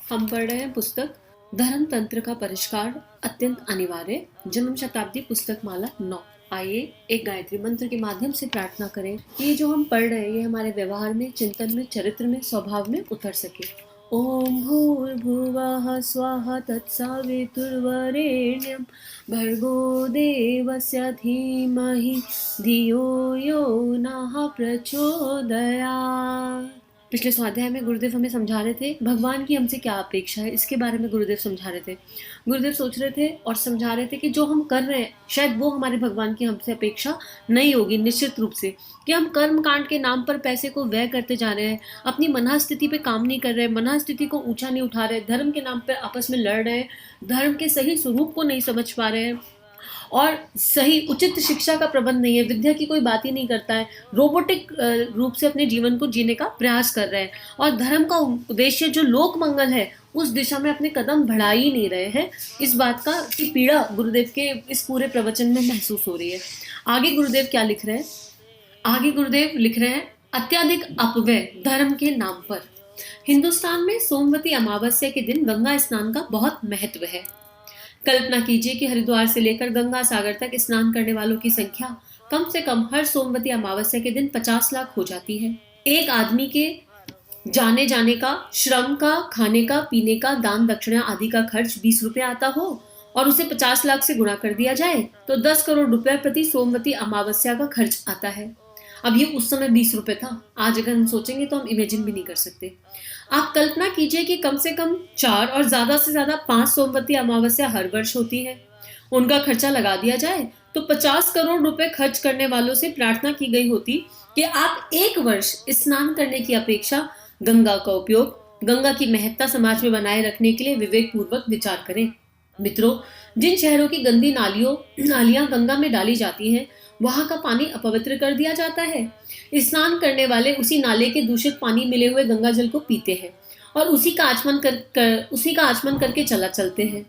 हम पढ़ रहे हैं पुस्तक धर्म तंत्र का परिष्कार अत्यंत अनिवार्य, जन्म शताब्दी पुस्तक माला 9। आइए एक गायत्री मंत्र के माध्यम से प्रार्थना करें कि ये जो हम पढ़ रहे हैं ये हमारे व्यवहार में, चिंतन में, चरित्र में, स्वभाव में उतर सके। ओम भूर्भुवः स्वाहा तत्सवितुर्वरेण्यं भर्गो देवस्य धीमहि धियो यो नः प्रचोदयात्। पिछले स्वाध्याय में गुरुदेव हमें समझा रहे थे भगवान की हमसे क्या अपेक्षा है, इसके बारे में गुरुदेव समझा रहे थे। गुरुदेव सोच रहे थे और समझा रहे थे कि जो हम कर रहे हैं शायद वो हमारे भगवान की हमसे अपेक्षा नहीं होगी, निश्चित रूप से, कि हम कर्म कांड के नाम पर पैसे को व्यय करते जा रहे हैं, अपनी मनः स्थिति पे काम नहीं कर रहे, मनः स्थिति को ऊंचा नहीं उठा रहे, धर्म के नाम पर आपस में लड़ रहे हैं, धर्म के सही स्वरूप को नहीं समझ पा रहे हैं और सही उचित शिक्षा का प्रबंध नहीं है, विद्या की कोई बात ही नहीं करता है, रोबोटिक रूप से अपने जीवन को जीने का प्रयास कर रहे हैं और धर्म का उद्देश्य जो लोक मंगल है उस दिशा में अपने कदम बढ़ा ही नहीं रहे हैं। इस बात का की पीड़ा गुरुदेव के इस पूरे प्रवचन में महसूस हो रही है। आगे गुरुदेव क्या लिख रहे हैं? आगे गुरुदेव लिख रहे हैं अत्यधिक अपव्यय धर्म के नाम पर। हिंदुस्तान में सोमवती अमावस्या के दिन गंगा स्नान का बहुत महत्व है। कल्पना कीजिए कि हरिद्वार से लेकर गंगा सागर तक स्नान करने वालों की संख्या कम से कम हर सोमवती अमावस्या के दिन 50 लाख हो जाती है। एक आदमी के जाने जाने का, श्रम का, खाने का, पीने का, दान दक्षिणा आदि का खर्च 20 रुपए आता हो और उसे 50 लाख से गुणा कर दिया जाए तो 10 करोड़ रुपए प्रति सोमवती अमावस्या का खर्च आता है। अब ये उस समय 20 रुपए था, आज अगर हम सोचेंगे तो हम इमेजिन भी नहीं कर सकते। आप कल्पना कीजिए कि कम से कम 4 और ज्यादा से ज्यादा 5 सोमवती अमावस्या हर वर्ष होती है। उनका खर्चा लगा दिया जाए तो 50 करोड़ रुपए खर्च करने वालों से प्रार्थना की गई होती कि आप एक वर्ष स्नान करने की अपेक्षा गंगा का उपयोग, गंगा की महत्ता समाज में बनाए रखने के लिए विवेक पूर्वक विचार करें। मित्रों, जिन शहरों की गंदी नालियां गंगा में डाली जाती हैं, वहां का पानी अपवित्र कर दिया जाता है। स्नान करने वाले उसी नाले के दूषित पानी मिले हुए गंगा जल को पीते हैं और उसी का आचमन करके चलते हैं।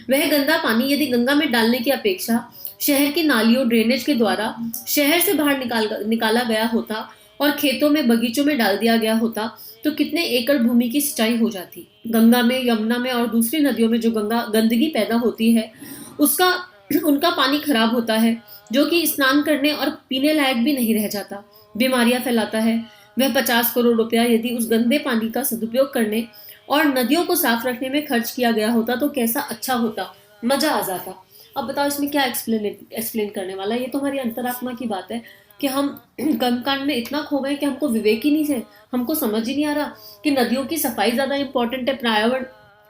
वह गंदा पानी यदि गंगा में डालने की अपेक्षा शहर की नालियों, ड्रेनेज के द्वारा शहर से बाहर निकाला गया होता और खेतों में, बगीचों में डाल दिया गया होता तो कितने एकड़ भूमि की सिंचाई हो जाती। गंगा में, यमुना में और दूसरी नदियों में जो गंदगी पैदा होती है उनका पानी खराब होता है, जो कि स्नान करने और पीने लायक भी नहीं रह जाता, बीमारियां फैलाता है। वह 50 करोड़ रुपया यदि उस गंदे पानी का सदुपयोग करने और नदियों को साफ रखने में खर्च किया गया होता तो कैसा अच्छा होता, मजा आ जाता। अब बताओ इसमें क्या एक्सप्लेन करने वाला है? ये तो हमारी अंतरात्मा की बात है कि हम कर्मकांड में इतना खो गए कि हमको विवेक ही नहीं है, हमको समझ ही नहीं आ रहा कि नदियों की सफाई ज्यादा इंपॉर्टेंट है, पर्यावरण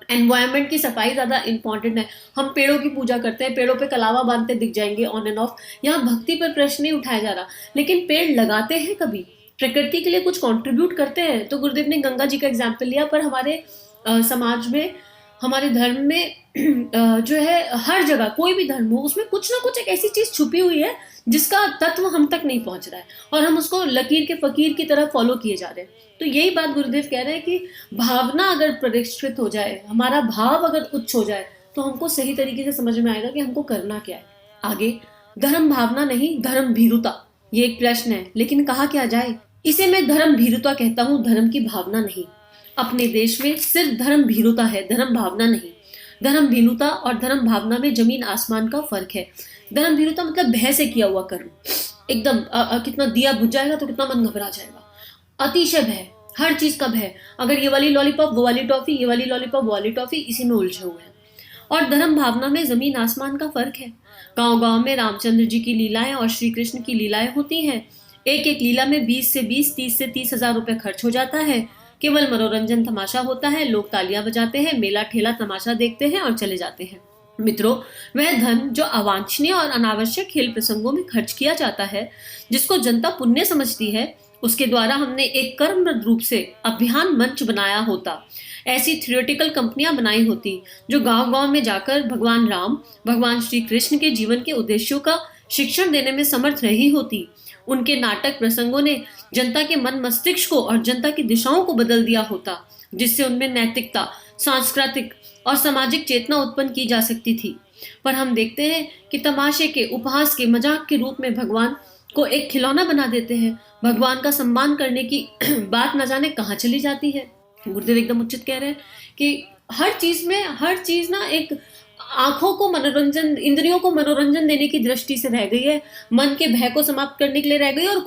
एनवायरनमेंट की सफाई ज्यादा इंपॉर्टेंट है। हम पेड़ों की पूजा करते हैं, पेड़ों पे कलावा बांधते दिख जाएंगे ऑन एंड ऑफ। यहाँ भक्ति पर प्रश्न नहीं उठाया जा रहा, लेकिन पेड़ लगाते हैं कभी, प्रकृति के लिए कुछ कंट्रीब्यूट करते हैं। तो गुरुदेव ने गंगा जी का एग्जाम्पल लिया, पर हमारे समाज में, हमारे धर्म में जो है, हर जगह कोई भी धर्म हो उसमें कुछ ना कुछ एक ऐसी चीज छुपी हुई है जिसका तत्व हम तक नहीं पहुंच रहा है और हम उसको लकीर के फकीर की तरह फॉलो किए जा रहे हैं। तो यही बात गुरुदेव कह रहे हैं कि भावना अगर परिष्कृत हो जाए, हमारा भाव अगर उच्च हो जाए तो हमको सही तरीके से समझ में आएगा कि हमको करना क्या है। आगे, धर्म भावना नहीं, धर्म भीरुता, ये एक प्रश्न है, लेकिन कहा क्या जाए? इसे मैं धर्म भीरुता कहता हूँ, धर्म की भावना नहीं। अपने देश में सिर्फ धर्म भीरुता है, धर्म भावना नहीं। धर्म भीरुता और धर्म भावना में जमीन आसमान का फर्क है। धर्म भीरुता मतलब भय से किया हुआ कर्म, एकदम कितना दिया बुझ जाएगा तो कितना मन घबरा जाएगा, अतिशय भय, हर चीज का भय। अगर ये वाली लॉलीपॉप वो वाली टॉफी, ये वाली लॉलीपॉप वो वाली टॉफी, इसी में उलझे हुए हैं। और धर्म भावना में जमीन आसमान का फर्क है। गांव गांव में रामचंद्र जी की लीलाएं और श्री कृष्ण की लीलाएं होती हैं। एक एक लीला में 20 से 20, 30 से 30 हजार रुपए खर्च हो जाता है। केवल मनोरंजन तमाशा होता है, लोग तालियां बजाते हैं, मेला ठेला तमाशा देखते हैं और चले जाते हैं। मित्रों, वह धन जो अवांछनीय और अनावश्यक खेल प्रसंगों में खर्च किया जाता है, जिसको जनता पुण्य समझती है, उसके द्वारा हमने एक कर्मबद्ध रूप से अभियान मंच बनाया होता, ऐसी थियोरेटिकल कंपनियां बनाई होती जो गांव गांव में जाकर भगवान राम, भगवान श्री कृष्ण के जीवन के उद्देश्यों का शिक्षण देने में समर्थ रही होती। उनके नाटक प्रसंगों ने जनता के मन मस्तिष्क को और जनता की दिशाओं को बदल दिया होता, जिससे उनमें नैतिकता, सांस्कृतिक और सामाजिक चेतना उत्पन्न की जा सकती थी। पर हम देखते हैं कि तमाशे के, उपहास के, मजाक के रूप में भगवान को एक खिलौना बना देते हैं। भगवान का सम्मान करने की बात न जाने कहाँ चली जाती है। गुरुदेव एकदम उचित कह रहे हैं कि हर चीज ना एक आंखों को मनोरंजन, इंद्रियों को मनोरंजन देने की दृष्टि से रह गई है, मन के भय को समाप्त करने के लिए रह गई है, और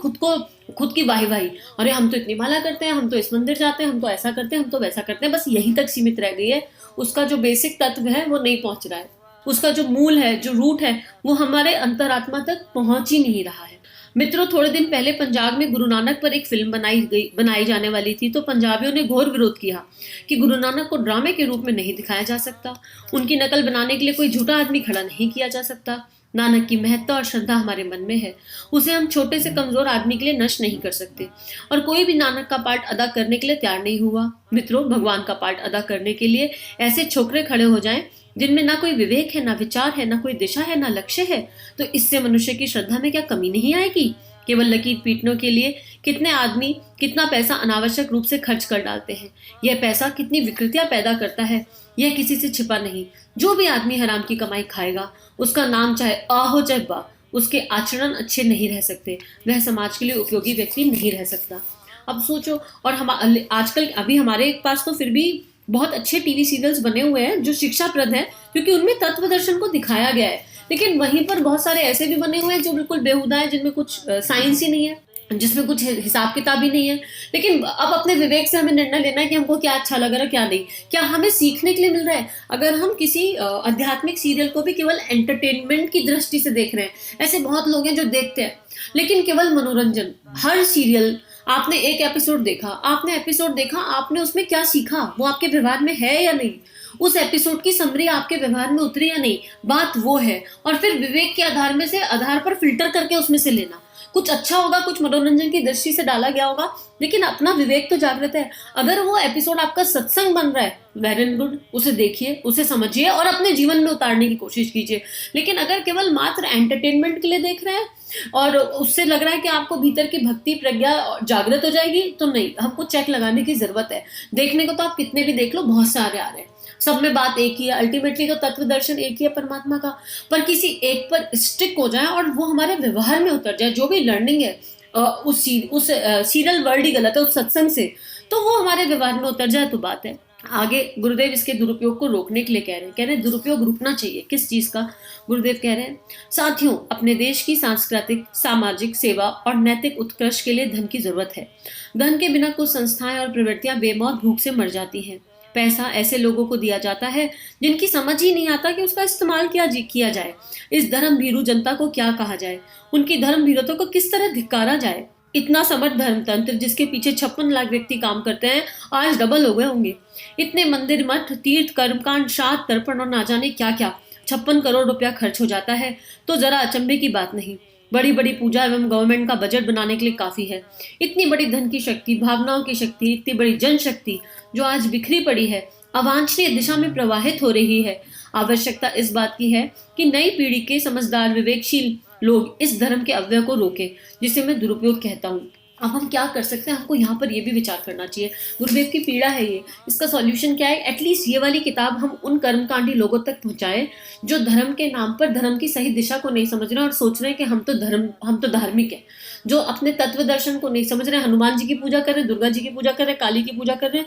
खुद की वाही वाही, अरे हम तो इतनी माला करते हैं, हम तो इस मंदिर जाते हैं, हम तो ऐसा करते हैं, हम तो वैसा करते हैं, बस यहीं तक सीमित रह गई है। उसका जो बेसिक तत्व है वो नहीं पहुंच रहा है, उसका जो मूल है, जो रूट है, वो हमारे अंतरात्मा तक पहुंच ही नहीं रहा है। मित्रों, थोड़े दिन पहले पंजाब में गुरु नानक पर एक फिल्म बनाई जाने वाली थी, तो पंजाबियों ने घोर विरोध किया कि गुरु नानक को ड्रामे के रूप में नहीं दिखाया जा सकता, उनकी नकल बनाने के लिए कोई झूठा आदमी खड़ा नहीं किया जा सकता। नानक की महत्ता और श्रद्धा हमारे मन में है, उसे हम छोटे से कमजोर आदमी के लिए नष्ट नहीं कर सकते, और कोई भी नानक का पार्ट अदा करने के लिए तैयार नहीं हुआ। मित्रों, भगवान का पार्ट अदा करने के लिए ऐसे छोकरे खड़े हो जाएं जिनमें ना कोई विवेक है, ना विचार है, ना कोई दिशा है, ना लक्ष्य है, तो इससे मनुष्य की श्रद्धा में क्या कमी नहीं आएगी? केवल लकीर पीटने के लिए कितने आदमी कितना पैसा अनावश्यक रूप से खर्च कर डालते हैं। यह पैसा कितनी विकृतियां पैदा करता है, यह किसी से छिपा नहीं। जो भी आदमी हराम की कमाई खाएगा, उसका नाम चाहे आ हो चाहे बा, उसके आचरण अच्छे नहीं रह सकते, वह समाज के लिए उपयोगी व्यक्ति नहीं रह सकता। अब सोचो, और हम आजकल अभी हमारे पास तो फिर भी बहुत अच्छे टीवी सीरियल्स बने हुए हैं जो शिक्षाप्रद हैं, क्योंकि उनमें तत्व दर्शन को दिखाया गया है। लेकिन वहीं पर बहुत सारे ऐसे भी बने हुए हैं जो बिल्कुल बेहुदा है, जिनमें कुछ साइंस ही नहीं है, जिसमें कुछ हिसाब किताब ही नहीं है। लेकिन अब अपने विवेक से हमें निर्णय लेना है कि हमको क्या अच्छा लग रहा है, क्या नहीं, क्या हमें सीखने के लिए मिल रहा है। अगर हम किसी आध्यात्मिक सीरियल को भी केवल एंटरटेनमेंट की दृष्टि से देख रहे हैं, ऐसे बहुत लोग हैं जो देखते हैं लेकिन केवल मनोरंजन, हर सीरियल आपने एक एपिसोड देखा, आपने उसमें क्या सीखा, वो आपके व्यवहार में है या नहीं, उस एपिसोड की समरी आपके व्यवहार में उतरी या नहीं, बात वो है। और फिर विवेक के आधार पर फिल्टर करके उसमें से लेना, कुछ अच्छा होगा, कुछ मनोरंजन की दृष्टि से डाला गया होगा, लेकिन अपना विवेक तो जागृत है। अगर वो एपिसोड आपका सत्संग बन रहा है, वेरी गुड, उसे देखिए, उसे समझिए और अपने जीवन में उतारने की कोशिश कीजिए। लेकिन अगर केवल मात्र एंटरटेनमेंट के लिए देख रहे हैं और उससे लग रहा है कि आपको भीतर की भक्ति प्रज्ञा जागृत हो जाएगी, तो नहीं, हमको चेक लगाने की जरूरत है। देखने को तो आप कितने भी देख लो, बहुत सारे आ रहे हैं, सब में बात एक ही है, अल्टीमेटली तो तत्व दर्शन एक ही है परमात्मा का। पर किसी एक पर स्टिक हो जाए और वो हमारे व्यवहार में उतर जाए, जो भी लर्निंग है उस सीरियल वर्ल्ड ही गलत है, उस सत्संग से, तो वो हमारे व्यवहार में उतर जाए तो बात है। आगे गुरुदेव इसके दुरुपयोग को रोकने के लिए कह रहे हैं दुरुपयोग रुकना चाहिए। किस चीज का? गुरुदेव कह रहे हैं, साथियों, अपने देश की सांस्कृतिक, सामाजिक सेवा और नैतिक उत्कर्ष के लिए धन की जरूरत है। धन के बिना कुछ संस्थाएं और प्रवृत्तियां बेमौत भूख से मर जाती हैं। पैसा ऐसे लोगों को दिया जाता है जिनकी समझ ही नहीं आता कि उसका इस्तेमाल किया जाए। इस धर्म भीरू जनता को क्या कहा जाए, उनकी धर्म भीरता को किस तरह धिक्कारा जाए। इतना समर्थ धर्मतंत्र जिसके पीछे 56 लाख व्यक्ति काम करते हैं, आज डबल हो गए होंगे। इतने मंदिर, मठ, तीर्थ, कर्मकांड, श्राद्ध, तर्पण और ना जाने क्या क्या, 56 करोड़ रुपया खर्च हो जाता है, तो जरा अचंभे की बात नहीं। बड़ी बड़ी पूजा एवं गवर्नमेंट का बजट बनाने के लिए काफी है। इतनी बड़ी धन की शक्ति, भावनाओं की शक्ति, इतनी बड़ी जनशक्ति जो आज बिखरी पड़ी है, अवांछनीय दिशा में प्रवाहित हो रही है। आवश्यकता इस बात की है कि नई पीढ़ी के समझदार, विवेकशील लोग इस धर्म के अव्यय को रोकें, जिसे मैं दुरुपयोग कहता हूँ। अब हम क्या कर सकते हैं, हमको यहाँ पर ये भी विचार करना चाहिए। गुरुदेव की पीड़ा है ये, इसका सॉल्यूशन क्या है? एटलीस्ट ये वाली किताब हम उन कर्मकांडी लोगों तक पहुंचाएं जो धर्म के नाम पर धर्म की सही दिशा को नहीं समझ रहे और सोच रहे हैं कि हम तो धार्मिक है, जो अपने तत्व दर्शन को नहीं समझ रहे। हनुमान जी की पूजा कर रहे, दुर्गा जी की पूजा कर रहे, काली की पूजा कर रहे,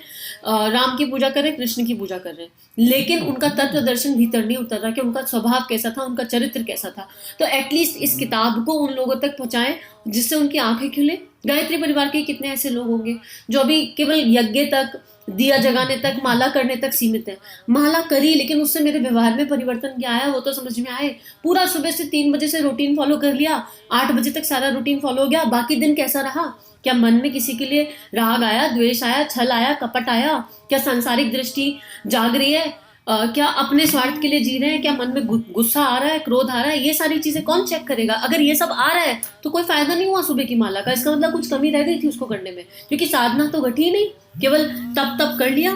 राम की पूजा कर रहे, कृष्ण की पूजा कर रहे, लेकिन उनका तत्व दर्शन भीतर नहीं उतर रहा कि उनका स्वभाव कैसा था, उनका चरित्र कैसा था। तो एटलीस्ट इस किताब को उन लोगों तक पहुंचाएं जिससे उनकी आंखें खुले। गायत्री परिवार के कितने ऐसे लोग होंगे जो अभी केवल यज्ञ तक, दिया जगाने तक, माला करने तक सीमित है। माला करी लेकिन उससे मेरे व्यवहार में परिवर्तन क्या आया वो तो समझ में आए। पूरा सुबह से 3 बजे से रूटीन फॉलो कर लिया, 8 बजे तक सारा रूटीन फॉलो हो गया, बाकी दिन कैसा रहा? क्या मन में किसी के लिए राग आया, द्वेष आया, छल आया, कपट आया? क्या सांसारिक दृष्टि जाग रही है? क्या अपने स्वार्थ के लिए जी रहे हैं? क्या मन में गुस्सा आ रहा है, क्रोध आ रहा है? ये सारी चीजें कौन चेक करेगा? अगर ये सब आ रहा है तो कोई फायदा नहीं हुआ सुबह की माला का। इसका मतलब कुछ कमी रह गई थी उसको करने में, क्योंकि साधना तो घटी नहीं, केवल तप कर लिया।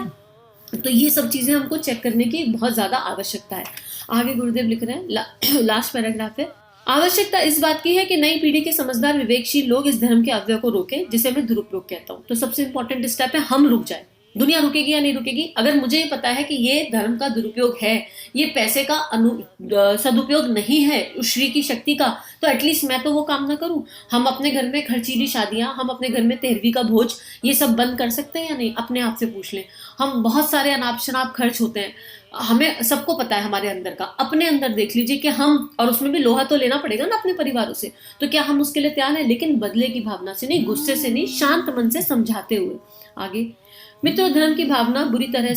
तो ये सब चीजें हमको चेक करने की बहुत ज्यादा आवश्यकता है। आगे गुरुदेव लिख रहे हैं, लास्ट पैराग्राफ है, आवश्यकता इस बात की है कि नई पीढ़ी के समझदार, विवेकशील लोग इस धर्म के अव्यय को रोकें, जिसे मैं दुरुपयोग कहता हूँ। तो सबसे इंपॉर्टेंट स्टेप है हम रुक जाए। दुनिया रुकेगी या नहीं रुकेगी? अगर मुझे ये पता है कि ये धर्म का दुरुपयोग है, ये पैसे का सदुपयोग नहीं है उस श्री की शक्ति का, तो एटलीस्ट मैं तो वो काम ना करूं। हम अपने घर में खर्चीली शादियां, हम अपने घर में तेरहवीं का भोज, ये सब बंद कर सकते हैं या नहीं? अपने आप से पूछ लें। हम बहुत सारे अनाप शनाप खर्च होते हैं, हमें सबको पता है हमारे अंदर का। अपने अंदर देख लीजिए कि हम, और उसमें भी लोहा तो लेना पड़ेगा ना अपने परिवारों से, तो क्या हम उसके लिए तैयार हैं? लेकिन बदले की भावना से नहीं, गुस्से से नहीं, शांत मन से समझाते हुए। आगे, मित्रों, धर्म की भावना बुरी तरह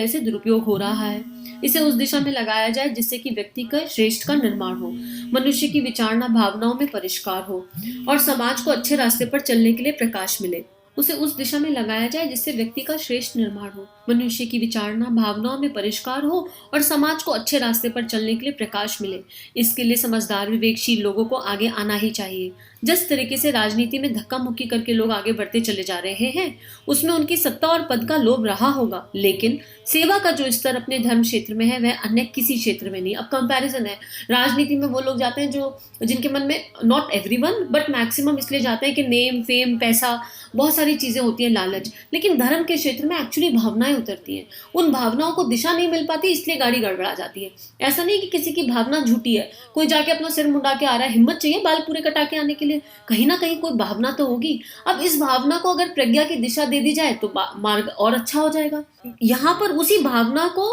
से दुरुपयोग हो रहा है। इसे उस दिशा में लगाया जाए जिससे कि व्यक्ति का श्रेष्ठ का निर्माण हो, मनुष्य की विचारना भावनाओं में परिष्कार हो और समाज को अच्छे रास्ते पर चलने के लिए प्रकाश मिले। उसे उस दिशा में लगाया जाए जिससे व्यक्ति का श्रेष्ठ निर्माण हो, मनुष्य की विचारना भावनाओं में परिष्कार हो और समाज को अच्छे रास्ते पर चलने के लिए प्रकाश मिले। इसके लिए समझदार विवेकशील लोगों को आगे आना ही चाहिए। जिस तरीके से राजनीति में धक्का मुक्की करके लोग आगे बढ़ते चले जा रहे हैं, उसमें उनकी सत्ता और पद का लोभ रहा होगा, लेकिन सेवा का जो स्तर अपने धर्म क्षेत्र में है वह अन्य किसी क्षेत्र में नहीं। अब कंपैरिजन है, राजनीति में वो लोग जाते हैं जो जिनके मन में, नॉट एवरीवन बट मैक्सिमम इसलिए जाते हैं कि नेम फेम पैसा, बहुत सारी चीजें होती हैं, लालच। लेकिन धर्म के क्षेत्र में एक्चुअली भावनाएं उतरती हैं, उन भावनाओं को दिशा नहीं मिल पाती, इसलिए गाड़ी गड़बड़ा जाती है। ऐसा नहीं कि किसी की भावना झूठी है, कोई जाके अपना सिर मुंडा के आ रहा है, हिम्मत चाहिए बाल पूरे कटा के आने के लिए, कहीं ना कहीं कोई भावना तो होगी। अब इस भावना को अगर प्रज्ञा की दिशा दे दी जाए तो मार्ग और अच्छा हो जाएगा। यहाँ पर उसी भावना को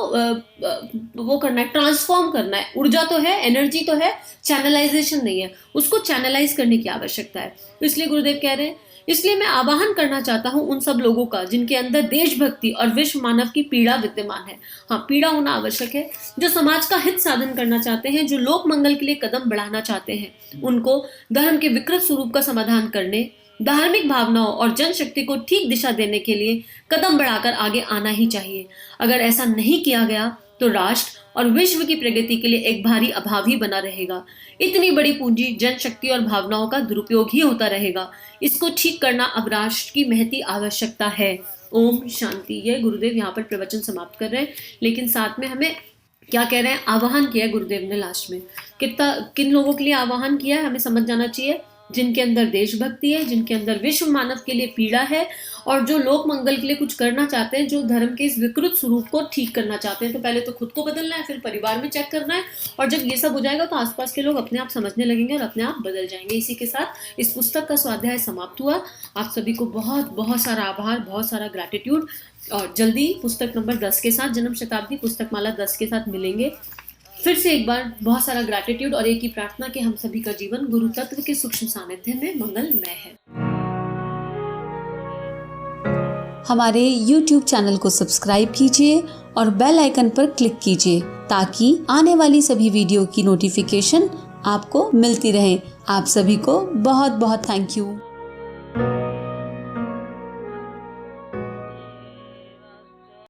वो करना है, ट्रांसफॉर्म करना है। ऊर्जा तो है, एनर्जी तो है, चैनलाइजेशन नहीं है, उसको चैनलाइज करने की आवश्यकता है। इसलिए गुरुदेव कह रहे हैं, इसलिए मैं आवाहन करना चाहता हूं उन सब लोगों का जिनके अंदर देशभक्ति और विश्व मानव की पीड़ा विद्यमान है। हाँ, पीड़ा होना आवश्यक है। जो समाज का हित साधन करना चाहते हैं, जो लोक मंगल के लिए कदम बढ़ाना चाहते हैं, उनको धर्म के विकृत स्वरूप का समाधान करने, धार्मिक भावनाओं और जनशक्ति को ठीक दिशा देने के लिए कदम बढ़ाकर आगे आना ही चाहिए। अगर ऐसा नहीं किया गया तो राष्ट्र और विश्व की प्रगति के लिए एक भारी अभाव ही बना रहेगा। इतनी बड़ी पूंजी, जनशक्ति और भावनाओं का दुरुपयोग ही होता रहेगा। इसको ठीक करना अब राष्ट्र की महती आवश्यकता है। ओम शांति। ये गुरुदेव यहाँ पर प्रवचन समाप्त कर रहे हैं, लेकिन साथ में हमें क्या कह रहे हैं, आवाहन किया गुरुदेव ने लास्ट में। किन लोगों के लिए आवाहन किया है हमें समझ जाना चाहिए। जिनके अंदर देशभक्ति है, जिनके अंदर विश्व मानव के लिए पीड़ा है और जो लोक मंगल के लिए कुछ करना चाहते हैं, जो धर्म के इस विकृत स्वरूप को ठीक करना चाहते हैं। तो पहले तो खुद को बदलना है, फिर परिवार में चेक करना है, और जब ये सब हो जाएगा तो आसपास के लोग अपने आप समझने लगेंगे और अपने आप बदल जाएंगे। इसी के साथ इस पुस्तक का स्वाध्याय समाप्त हुआ। आप सभी को बहुत बहुत सारा आभार, बहुत सारा ग्रैटिट्यूड, और जल्दी पुस्तक नंबर 10 के साथ, जन्म शताब्दी पुस्तक माला 10 के साथ मिलेंगे। फिर से एक बार बहुत सारा ग्रैटिट्यूड और एक ही प्रार्थना कि हम सभी का जीवन गुरु तत्व के सूक्ष्म सानिध्य में मंगलमय है। हमारे YouTube चैनल को सब्सक्राइब कीजिए और बेल आइकन पर क्लिक कीजिए ताकि आने वाली सभी वीडियो की नोटिफिकेशन आपको मिलती रहे। आप सभी को बहुत बहुत थैंक यू।